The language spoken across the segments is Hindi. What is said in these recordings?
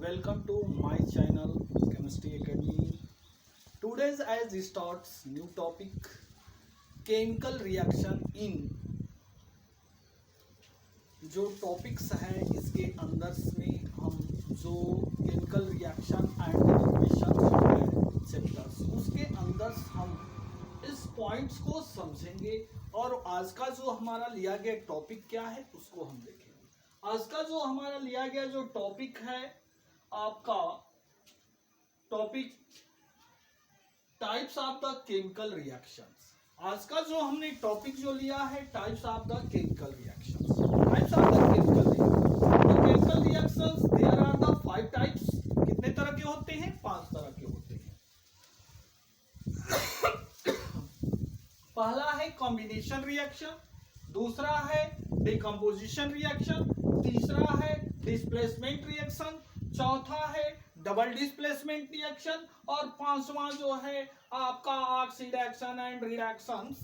welcome to my channel Chemistry Academy. Today's as starts new topic chemical reaction in जो टॉपिक्स है इसके अंदर में हम जो केमिकल रिएक्शन एंड रिएक्शन है चैप्टर्स उसके अंदर हम इस पॉइंट्स को समझेंगे और आज का जो हमारा लिया गया टॉपिक क्या है उसको हम देखेंगे। आज का जो हमारा लिया गया जो टॉपिक है आपका topic types of the chemical reactions. आज का जो हमने टॉपिक जो लिया है types of the chemical reactions. Types of the chemical reactions there are the 5 types. कितने तरह के होते हैं? 5 तरह के होते हैं। पहला है कॉम्बिनेशन रिएक्शन, दूसरा है डिकम्पोजिशन रिएक्शन, तीसरा है डिस्प्लेसमेंट रिएक्शन, चौथा है डबल डिस्प्लेसमेंट रिएक्शन और पांचवा जो है आपका ऑक्सीडेशन एंड रिएक्शंस।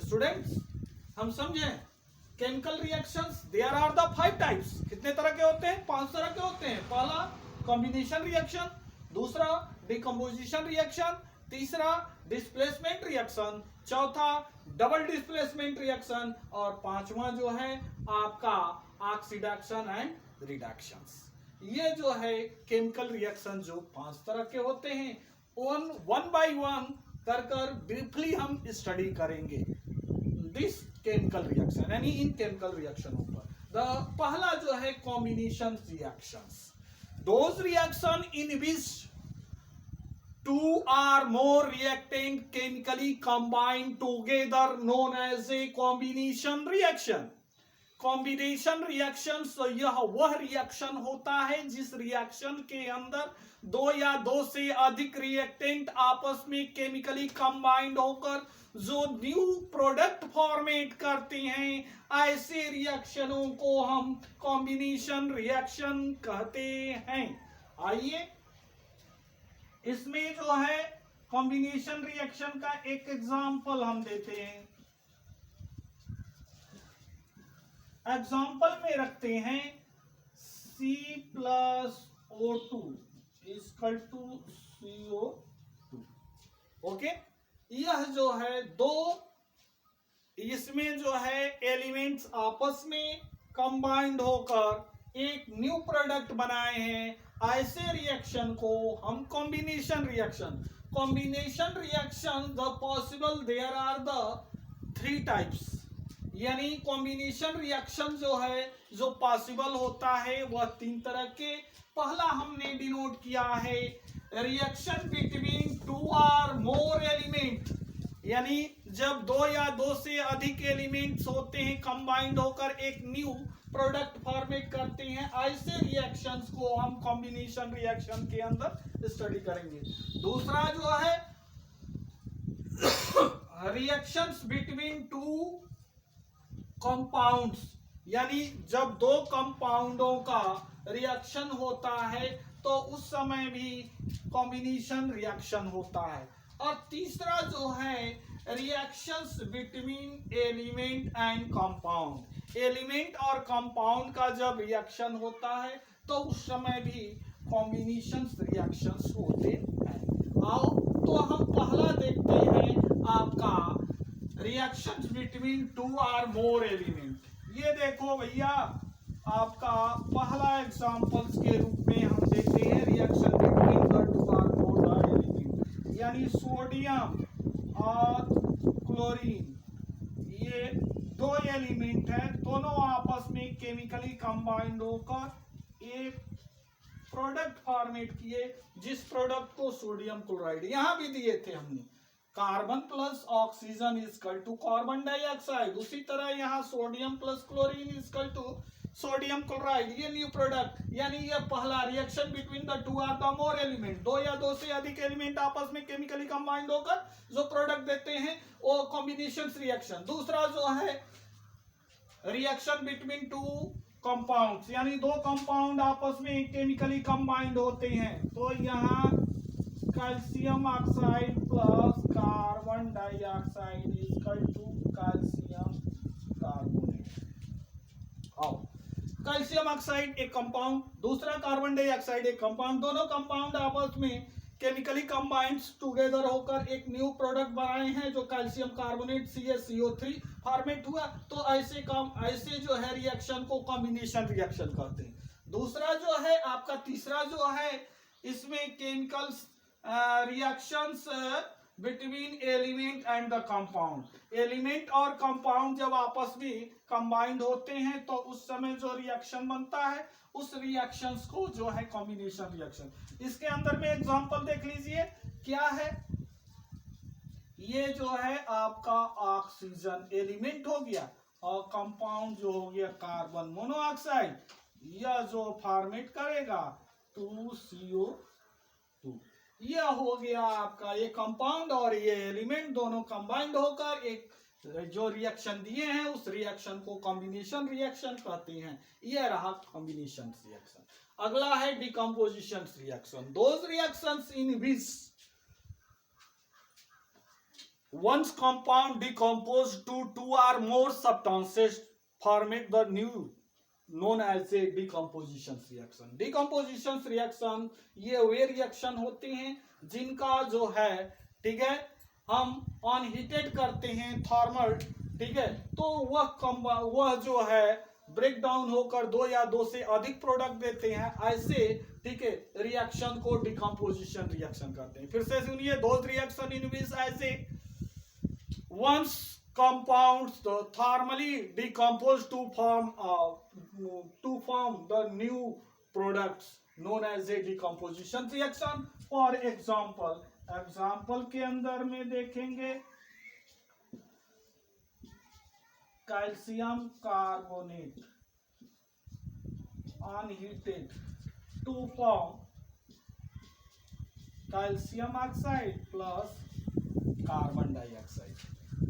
स्टूडेंट्स हम समझें chemical reactions there are the 5 types. कितने तरह के होते हैं? 5 तरह के होते हैं। पहला कॉम्बिनेशन रिएक्शन, दूसरा डिकम्पोजिशन रिएक्शन, तीसरा डिस्प्लेसमेंट रिएक्शन, चौथा डबल डिस्प्लेसमेंट रिएक्शन और पांचवा जो है आपका ऑक्सीडेशन एंड रिडक्शंस। ये जो है केमिकल रिएक्शन जो 5 तरह के होते हैं वन बाय वन कर ब्रीफली हम स्टडी करेंगे दिस केमिकल रिएक्शन यानी इन केमिकल रिएक्शन ऊपर। पहला जो है combination reactions, those reaction in which 2 or more reactant chemically combined together known as a combination reaction। Combination reaction यह वह रिएक्शन होता है जिस रिएक्शन के अंदर 2 या 2 से अधिक रिएक्टेंट आपस में केमिकली कंबाइंड होकर जो न्यू प्रोडक्ट फॉर्मेट करते हैं, ऐसे रिएक्शनों को हम कॉम्बिनेशन रिएक्शन कहते हैं। आइए इसमें जो है कॉम्बिनेशन रिएक्शन का एक एग्जांपल हम देते हैं। एग्जांपल में रखते हैं C+O2 = CO2। ओके, यह जो है दो इसमें जो है एलिमेंट्स आपस में कंबाइंड होकर एक न्यू प्रोडक्ट बनाए हैं, ऐसे रिएक्शन को हम combination reaction the possible there are the 3 types. यानी कॉम्बिनेशन रिएक्शन जो है जो पॉसिबल होता है वह 3 तरह के। पहला हमने डिनोट किया है reaction between 2 or more element, यानी जब 2 या 2 से अधिक एलिमेंट्स होते हैं कंबाइंड होकर एक न्यू प्रोडक्ट फॉर्मेट करते हैं, ऐसे रिएक्शंस को हम कॉम्बिनेशन रिएक्शन के अंदर स्टडी करेंगे। दूसरा जो है रिएक्शंस बिटवीन 2 कंपाउंड्स, यानी जब 2 कंपाउंडों का रिएक्शन होता है तो उस समय भी कॉम्बिनेशन रिएक्शन होता है। और तीसरा जो है reactions between element and compound, element और कंपाउंड का जब रिएक्शन होता है तो उस समय भी कॉम्बिनेशन रिएक्शंस होते हैं। आओ तो हम पहला देखते हैं आपका reactions between 2 or more element. ये देखो भैया आपका पहला एग्जांपल्स के रूप में हम देखते हैं reaction between 2 or more element, यानी सोडियम और क्लोरीन। ये 2 एलिमेंट हैं, दोनों आपस में केमिकली कंबाइंड होकर एक प्रोडक्ट फॉर्मेट किए जिस प्रोडक्ट को सोडियम क्लोराइड यहां भी दिए थे हमने। Carbon plus oxygen = carbon dioxide, उसी तरह यहाँ sodium plus chlorine = sodium chloride. ये न्यू प्रोडक्ट, यानी ये पहला reaction between the 2 or the more element, 2 या 2 से अधिक एलिमेंट आपस में केमिकली कंबाइंड होकर जो प्रोडक्ट देते हैं वो कॉम्बिनेशन रिएक्शन। दूसरा जो है रिएक्शन बिटवीन 2 कंपाउंड्स, यानी 2 कंपाउंड आपस में केमिकली कंबाइंड होते हैं, तो यहाँ calcium oxide plus carbon dioxide = calcium carbonate. Calcium oxide एक कंपाउंड, दूसरा कार्बन डाइऑक्साइड एक कंपाउंड, दोनों कंपाउंड आपस में केमिकली कंबाइंड टुगेदर होकर एक न्यू प्रोडक्ट बनाए हैं जो कैल्शियम कार्बोनेट CaCO3 फॉर्मेट हुआ। तो ऐसे जो है रिएक्शन को कॉम्बिनेशन रिएक्शन कहते हैं। दूसरा जो है आपका तीसरा जो है इसमें chemical reactions between element and the compound. Element और कंपाउंड जब आपस में कंबाइंड होते हैं तो उस समय जो रिएक्शन बनता है उस रिएक्शंस को जो है कॉम्बिनेशन रिएक्शन। इसके अंदर में एग्जांपल देख लीजिए क्या है। ये जो है आपका ऑक्सीजन एलिमेंट हो गया और कंपाउंड जो हो गया कार्बन मोनोऑक्साइड, यह जो फॉर्मेट करेगा 2CO2। यह हो गया आपका ये कंपाउंड और ये एलिमेंट दोनों कंबाइंड होकर एक जो रिएक्शन दिए हैं उस रिएक्शन को कॉम्बिनेशन रिएक्शन कहते हैं। यह रहा कॉम्बिनेशन रिएक्शन। अगला है decomposition reaction. Those reactions in which once compound decomposed to two or more substances formed the new known as a decomposition reaction। decomposition reaction ये वे रिएक्शन होते हैं जिनका जो है ठीक है हम अनहीटेड करते हैं थर्मल, ठीक है, तो वह जो है ब्रेक डाउन होकर दो या दो से अधिक प्रोडक्ट देते हैं। ऐसे ठीक है रिएक्शन को डिकम्पोजिशन रिएक्शन कहते हैं। फिर से सुनिए, दोज रिएक्शन इन विच ऐसे once compounds thermally decomposed to form the new products known as a decomposition reaction। For example के अंदर में देखेंगे calcium carbonate unheated to form calcium oxide plus carbon dioxide.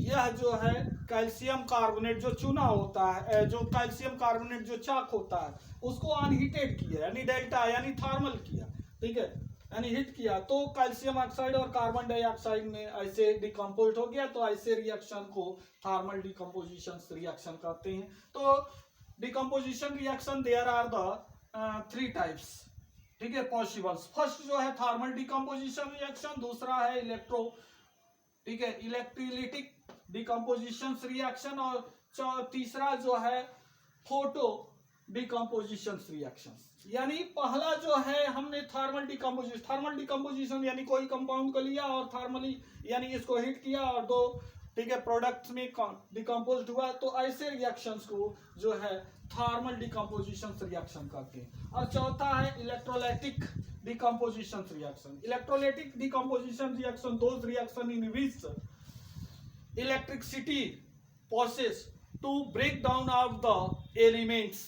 यह जो है कैल्शियम कार्बोनेट जो चूना होता है, जो कैल्शियम कार्बोनेट जो चाक होता है उसको अनहीटेड किया यानी डेल्टा यानी थर्मल किया, ठीक है, यानी हीट किया तो कैल्शियम ऑक्साइड और कार्बन डाइऑक्साइड में ऐसे डिकम्पोज हो गया। तो ऐसे रिएक्शन को थर्मल डिकम्पोजिशन रिएक्शन कहते हैं। तो decomposition reaction there are the 3 types, ठीक है, पॉसिबल्स। फर्स्ट जो है थर्मल डिकम्पोजिशन रिएक्शन, दूसरा है ठीक है इलेक्ट्रोलाइटिक डिकम्पोजिशन रिएक्शन और तीसरा जो है फोटो डिकम्पोजिशन रिएक्शन। यानी पहला जो है हमने थर्मल डिकम्पोजिशन यानी कोई कंपाउंड को लिया और थर्मली यानी इसको हीट किया और दो ठीक है प्रोडक्ट्स में डिकम्पोज हुआ। तो ऐसे रिएक्शंस को जो है थर्मल डिकम्पोजिशन रिएक्शन कहते हैं। और चौथा है electrolytic decomposition reaction। electrolytic decomposition reaction those reaction in which electricity process to break down of the elements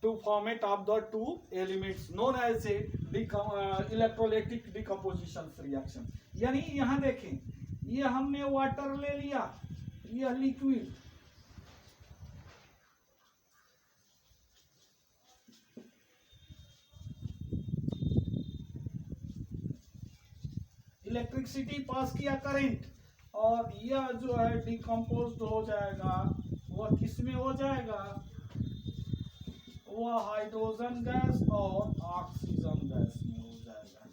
to format of the two elements known as a electrolytic decomposition reaction। यानी यहां देखें ये हमने वाटर ले लिया, यह लिक्विड, इलेक्ट्रिसिटी पास किया करंट और यह जो है डिकम्पोज हो जाएगा, वह किसमें हो जाएगा, वह हाइड्रोजन गैस और ऑक्सीजन गैस में हो जाएगा।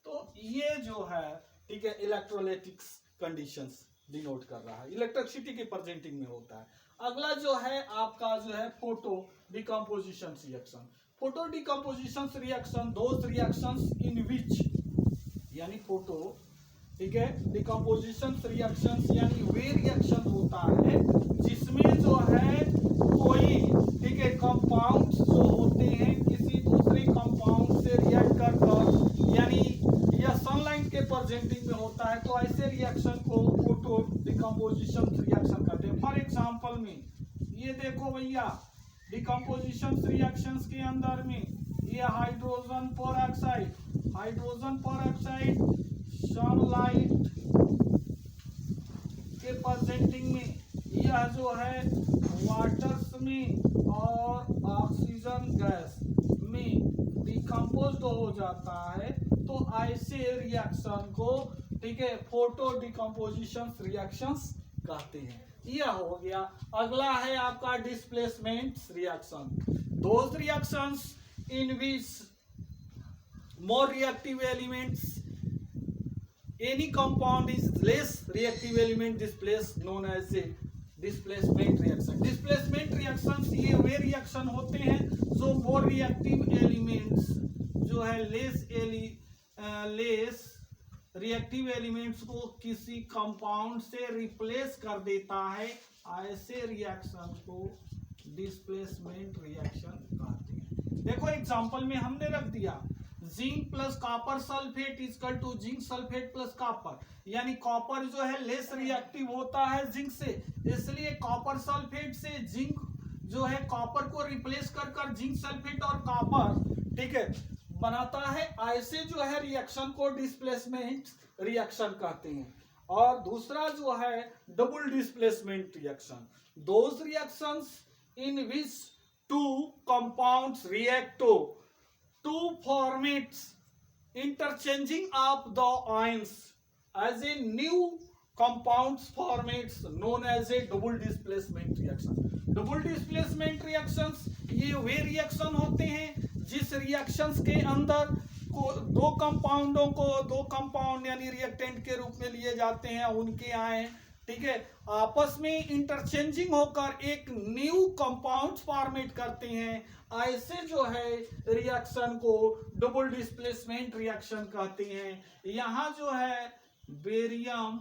तो ये जो है ठीक है इलेक्ट्रोलाइटिक्स कंडीशंस डिनोट कर रहा है, इलेक्ट्रिसिटी के प्रेजेंटिंग में होता है। अगला जो है आपका जो है photo decomposition reaction. Photo decomposition reaction those reactions in which यानी फोटो ठीक है डिकम्पोजिशन रिएक्शंस यानी वे रिएक्शन होता है जिसमें जो है कोई ठीक है कंपाउंड्स जो होते हैं किसी दूसरे कंपाउंड से रिएक्ट कर यानी यह सनलाइट के प्रेजेंटिंग में होता है। तो ऐसे रिएक्शन को फोटो डिकम्पोजिशन रिएक्शन कहते हैं। फॉर एग्जांपल में ये देखो भैया डिकम्पोजिशन रिएक्शंस के अंदर में ये हाइड्रोजन पेरोक्साइड सनलाइट के प्रेजेंटिंग में, यह जो है वाटर्स में और ऑक्सीजन गैस में डिकम्पोज हो जाता है। तो ऐसे रिएक्शन को ठीक है फोटो डिकम्पोजिशन रिएक्शंस कहते हैं। यह हो गया। अगला है आपका displacement reaction. Those reactions in which more reactive elements any compound is less reactive element displaced known as a displacement reaction। displacement reactions ये वे रिएक्शन होते हैं जो more reactive elements जो है लेस रिएक्टिव एलिमेंट्स को किसी कंपाउंड से रिप्लेस कर देता है, ऐसे रिएक्शन को डिस्प्लेसमेंट रिएक्शन कहते हैं। देखो एग्जांपल में हमने रख दिया zinc plus copper sulphate equal to zinc sulphate plus copper, यानी कॉपर जो है लेस रिएक्टिव होता है जिंक से, इसलिए कॉपर सल्फेट से जिंक जो है कॉपर को रिप्लेस कर जिंक सल्फेट और कॉपर, ठीक है, बनाता है। ऐसे जो है रिएक्शन को डिस्प्लेसमेंट रिएक्शन कहते हैं। और दूसरा जो है double displacement reaction, those reactions in which two compounds react to formats interchanging of the ions as a new compounds formats known as a double displacement reaction। double displacement reactions ये वे रिएक्शन होते हैं जिस रिएक्शंस के अंदर दो कंपाउंड यानी रिएक्टेंट के रूप में लिए जाते हैं, उनके आए, ठीक है, आपस में इंटरचेंजिंग होकर एक न्यू कंपाउंड फॉर्मेट करते हैं, ऐसे जो है रिएक्शन को डबल डिस्प्लेसमेंट रिएक्शन कहते हैं। यहाँ जो है बेरियम